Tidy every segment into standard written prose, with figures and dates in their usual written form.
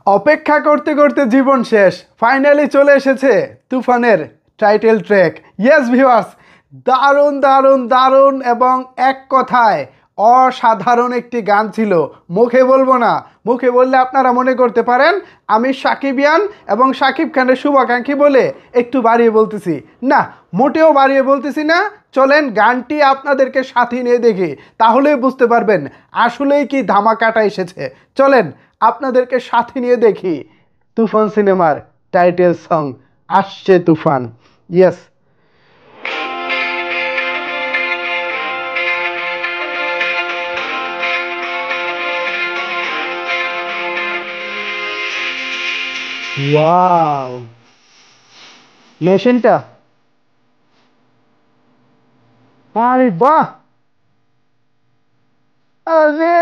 অপেক্ষা করতে করতে জীবন শেষ, ফাইনালি চলে এসেছে তুফানের টাইটেল ট্র্যাক। ইয়েস ভিউয়ার্স, দারুণ দারুণ দারুণ এবং এক কথায় অসাধারণ একটি গান ছিল। মুখে বলবো না, মুখে বললে আপনারা মনে করতে পারেন আমি সাকিবিয়ান এবং শাকিব খানের শুভাকাঙ্ক্ষী বলে একটু বাড়িয়ে বলতেছি। না, মোটেও বাড়িয়ে বলতেছি না। চলেন গানটি আপনাদেরকে সাথে নিয়ে দেখি, তাহলেই বুঝতে পারবেন আসলেই কি ধামাকাটা এসেছে। চলেন আপনাদেরকে সাথে নিয়ে দেখি তুফান সিনেমার টাইটেল সং আসছে তুফান। ইয়েস, ওয়াও, মেশিনটা, আরে বাহ, আরে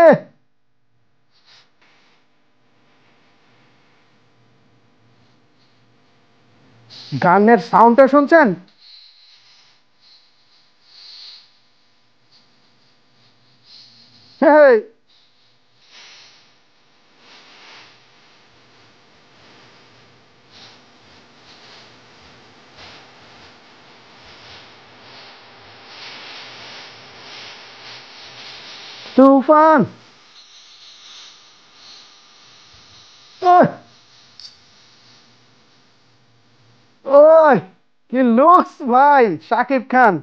গানের সাউন্ডটা শুনছেন? হেই, তুফান, ওই ওই কি লুকস ভাই শাকিব খান।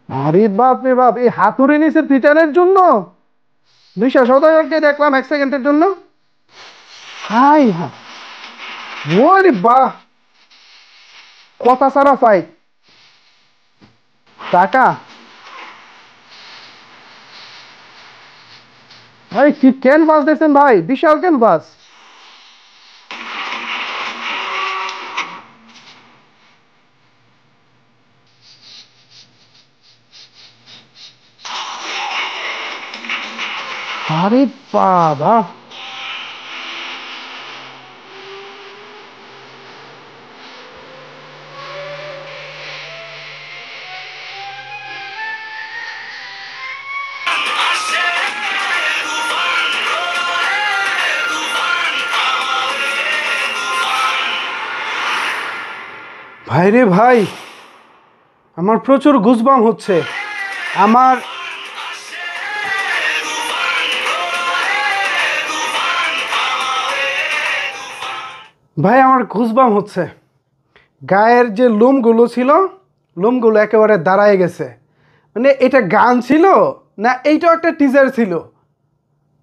আরে বাপ রে বাপ, এই হাতুড়ি নিচে থিটারের জন্য 200 শতাংশকে দেখলাম 1 সেকেন্ডের জন্য। হাই হা, ওরে বাহ, কথা সারা ফাইট, টাকা, ভাই কি ক্যানভাস দেখছেন ভাই, বিশাল ক্যানভাস। আরে বাবা, ভাই রে ভাই, আমার প্রচুর গুজবাম হচ্ছে। আমার ভাই, আমার গুজবাম হচ্ছে। গায়ের যে লোমগুলো ছিল, লোমগুলো একেবারে দাঁড়ায় গেছে। মানে এটা গান ছিল না, এইটাও একটা টিজার ছিল।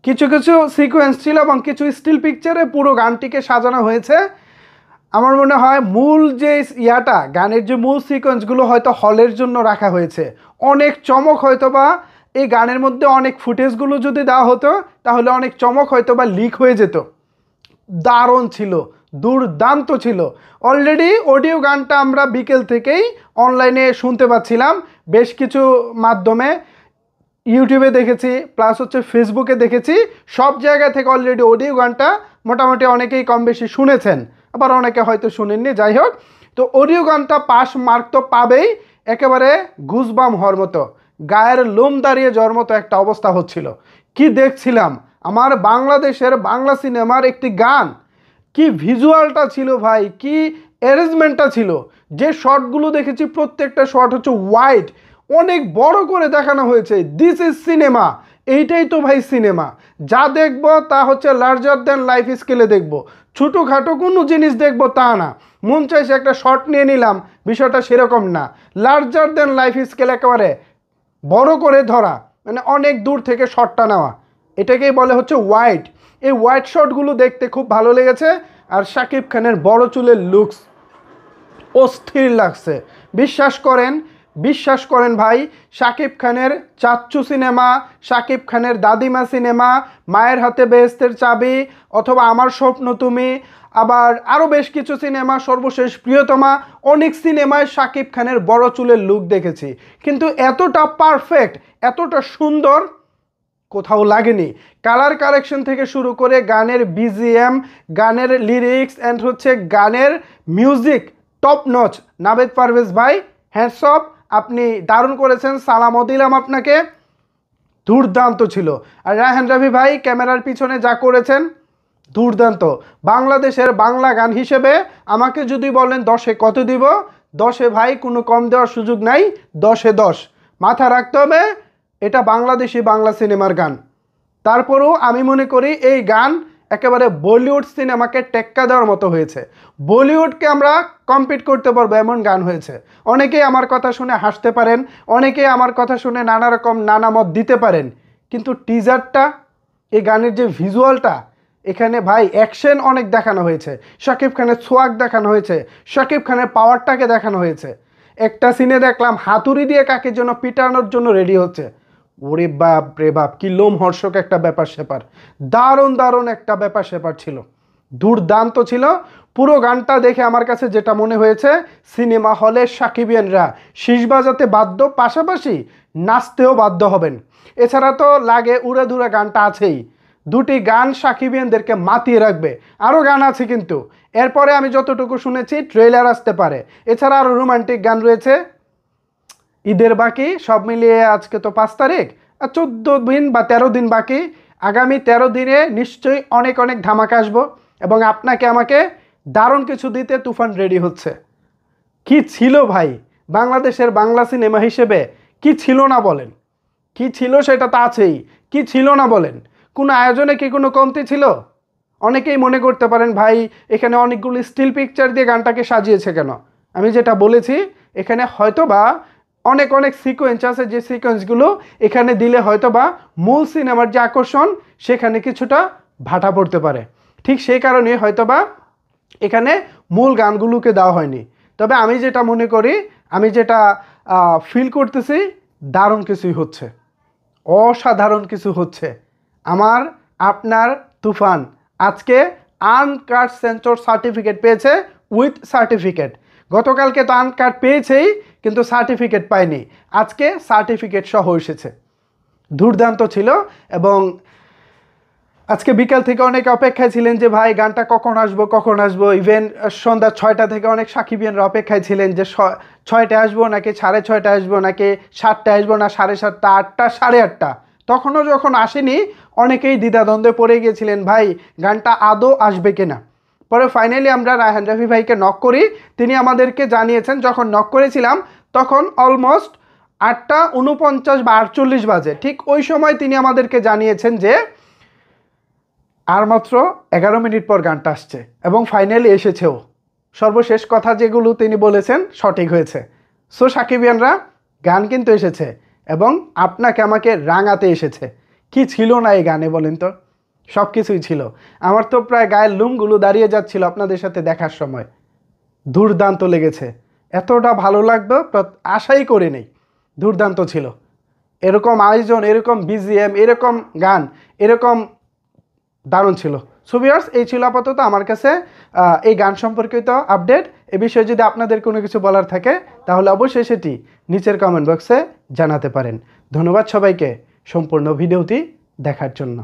কিছু কিছু সিকোয়েন্স ছিল এবং কিছু স্টিল পিকচারে পুরো গানটিকে সাজানো হয়েছে। আমার মনে হয় মূল যে ইয়াটা, গানের যে মূল সিকোয়েন্সগুলো হয়তো হলের জন্য রাখা হয়েছে। অনেক চমক হয়তো বা এই গানের মধ্যে অনেক ফুটেজগুলো যদি দেওয়া হতো তাহলে অনেক চমক হয়তো বা লিক হয়ে যেত। দারুণ ছিল, দুর্দান্ত ছিল। অলরেডি অডিও গানটা আমরা বিকেল থেকেই অনলাইনে শুনতে পাচ্ছিলাম, বেশ কিছু মাধ্যমে, ইউটিউবে দেখেছি, প্লাস হচ্ছে ফেসবুকে দেখেছি। সব জায়গা থেকে অলরেডি অডিও গানটা মোটামুটি অনেকেই কম বেশি শুনেছেন, আবার অনেকে হয়তো শুনেননি। যাই হোক, তো অডিও গানটা পাস মার্ক তো পাবেই, একেবারে গুজবাম হওয়ার মতো, গায়ের লোম দাঁড়িয়ে যাওয়ার মতো একটা অবস্থা হচ্ছিল। কি দেখছিলাম, আমার বাংলাদেশের বাংলা সিনেমার একটি গান। কি ভিজুয়ালটা ছিল ভাই, কি অ্যারেঞ্জমেন্টটা ছিল। যে শটগুলো দেখেছি প্রত্যেকটা শট হচ্ছে ওয়াইড, অনেক বড় করে দেখানো হয়েছে। দিস ইজ সিনেমা, এইটাই তো ভাই সিনেমা। যা দেখব তা হচ্ছে লার্জার দ্যান লাইফ স্কেলে দেখব, ছোটোখাটো কোনো জিনিস দেখব তা না। মন চাইছে একটা শট নিয়ে নিলাম, বিষয়টা সেরকম না। লার্জার দ্যান লাইফ স্কেল, একেবারে বড় করে ধরা, মানে অনেক দূর থেকে শটটা নেওয়া, এটাকেই বলে হচ্ছে ওয়াইড। এই ওয়াইড শটগুলো দেখতে খুব ভালো লেগেছে। আর শাকিব খানের বড় চুলের লুকস অস্থির লাগছে। বিশ্বাস করেন, বিশ্বাস করেন ভাই, শাকিব খানের চাচ্চু সিনেমা, শাকিব খানের দাদিমা সিনেমা, মায়ের হাতে বেহেস্তের চাবি, অথবা আমার স্বপ্ন তুমি, আবার আরও বেশ কিছু সিনেমা, সর্বশেষ প্রিয়তমা, অনেক সিনেমায় শাকিব খানের বড় চুলের লুক দেখেছি, কিন্তু এতটা পারফেক্ট, এতটা সুন্দর কোথাও লাগেনি। কালার কারেকশন থেকে শুরু করে গানের বিজিএম, গানের লিরিক্স অ্যান্ড হচ্ছে গানের মিউজিক টপ নচ। নাবেদ পারভেজ ভাই, হ্যাটস অফ, আপনি দারুণ করেছেন, সালামও দিলাম আপনাকে। দুর্দান্ত ছিল। আর রায়হান রাফি ভাই ক্যামেরার পিছনে যা করেছেন দুর্দান্ত। বাংলাদেশের বাংলা গান হিসেবে আমাকে যদি বলেন 10-এ কত দিব, 10-এ ভাই কোনো কম দেওয়ার সুযোগ নাই, 10-এ 10। মাথা রাখতে হবে এটা বাংলাদেশি বাংলা সিনেমার গান। তারপরেও আমি মনে করি এই গান একেবারে বলিউড সিনেমাকে টেক্কা দেওয়ার মতো হয়েছে। বলিউডকে আমরা কম্পিট করতে পারবো এমন গান হয়েছে। অনেকেই আমার কথা শুনে হাসতে পারেন, অনেকেই আমার কথা শুনে নানা রকম নানা মত দিতে পারেন, কিন্তু টিজারটা, এই গানের যে ভিজুয়ালটা, এখানে ভাই অ্যাকশন অনেক দেখানো হয়েছে, শাকিব খানের সোয়াগ দেখানো হয়েছে, শাকিব খানের পাওয়ারটাকে দেখানো হয়েছে। একটা সিনে দেখলাম হাতুড়ি দিয়ে কাকে যেন পিটানোর জন্য রেডি হচ্ছে। ওরে বাপ রে বাপ, কি লোমহর্ষক একটা ব্যাপার স্যাপার, দারুণ দারুণ একটা ব্যাপার স্যাপার ছিল, দুর্দান্ত ছিল। পুরো গানটা দেখে আমার কাছে যেটা মনে হয়েছে, সিনেমা হলে সাকিবিয়ানরা শীষ বাজাতে বাধ্য, পাশাপাশি নাচতেও বাধ্য হবেন। এছাড়া তো লাগে উড়ে ধুরে গানটা আছেই, দুটি গান সাকিবিয়ানদেরকে মাতিয়ে রাখবে। আরও গান আছে কিন্তু, এরপরে আমি যতটুকু শুনেছি ট্রেলার আসতে পারে। এছাড়া আরও রোমান্টিক গান রয়েছে। ঈদের বাকি সব মিলিয়ে আজকে তো 5 তারিখ, 14 দিন বা 13 দিন বাকি। আগামী 13 দিনে নিশ্চয়ই অনেক অনেক ধামাকা আসবো এবং আপনাকে আমাকে দারুণ কিছু দিতে তুফান রেডি হচ্ছে। কি ছিল ভাই বাংলাদেশের বাংলা সিনেমা হিসেবে, কি ছিল না বলেন? কি ছিল সেটা তো আছেই, কি ছিল না বলেন? কোনো আয়োজনে কি কোনো কমতি ছিল? অনেকেই মনে করতে পারেন ভাই এখানে অনেকগুলো স্টিল পিকচার দিয়ে গানটাকে সাজিয়েছে কেন। আমি যেটা বলেছি, এখানে হয়তো বা অনেক অনেক সিকোয়েন্স আছে, যে সিকোয়েন্সগুলো এখানে দিলে হয়তো বা মূল সিনেমার যে আকর্ষণ সেখানে কিছুটা ভাটা পড়তে পারে। ঠিক সেই কারণে হয়তো বা এখানে মূল গানগুলোকে দেওয়া হয়নি। তবে আমি যেটা মনে করি, আমি যেটা ফিল করতেছি, দারুণ কিছুই হচ্ছে, অসাধারণ কিছু হচ্ছে। আমার আপনার তুফান আজকে আনকাট সেন্সর সার্টিফিকেট পেয়েছে, উইথ সার্টিফিকেট। গতকালকে তো আনকাট পেয়েছেই, কিন্তু সার্টিফিকেট পায়নি, আজকে সার্টিফিকেট সহ এসেছে। দুর্দান্ত ছিল। এবং আজকে বিকাল থেকে অনেকে অপেক্ষায় ছিলেন যে ভাই গানটা কখন আসবো কখন আসবো। ইভেন সন্ধ্যা 6টা থেকে অনেক সাকিবিয়ানরা অপেক্ষায় ছিলেন যে 6টায় আসবো নাকি 6:30টায় আসবো নাকি 7টায় আসবো না 7:30, 8টা, 8:30। তখনও যখন আসেনি অনেকেই দ্বিধাদ্বন্দ্বে পড়ে গিয়েছিলেন ভাই গানটা আদৌ আসবে কিনা। পরে ফাইনালি আমরা রায়হান রাফি ভাইকে নক করি, তিনি আমাদেরকে জানিয়েছেন, যখন নক করেছিলাম তখন অলমোস্ট 8:49 বা 48 বাজে, ঠিক ওই সময় তিনি আমাদেরকে জানিয়েছেন যে আর মাত্র 11 মিনিট পর গানটা আসছে, এবং ফাইনালি এসেছেও। সর্বশেষ কথা যেগুলো তিনি বলেছেন সঠিক হয়েছে। সো সাকিবিয়ানরা, গান কিন্তু এসেছে এবং আপনাকে আমাকে রাঙাতে এসেছে। কি ছিল না এই গানে বলেন তো? সব কিছুই ছিল। আমার তো প্রায় গায়ের লোমগুলো দাঁড়িয়ে যাচ্ছিল আপনাদের সাথে দেখার সময়। দুর্দান্ত লেগেছে, এতটা ভালো লাগবে আশাই করি নেই। দুর্দান্ত ছিল। এরকম আয়োজন, এরকম বিজিএম, এরকম গান, এরকম দারুণ ছিল। সো ভিউয়ার্স, এই ছিল আপাতত আমার কাছে এই গান সম্পর্কিত আপডেট। এ বিষয়ে যদি আপনাদের কোনো কিছু বলার থাকে তাহলে অবশ্যই সেটি নিচের কমেন্ট বক্সে জানাতে পারেন। ধন্যবাদ সবাইকে সম্পূর্ণ ভিডিওটি দেখার জন্য।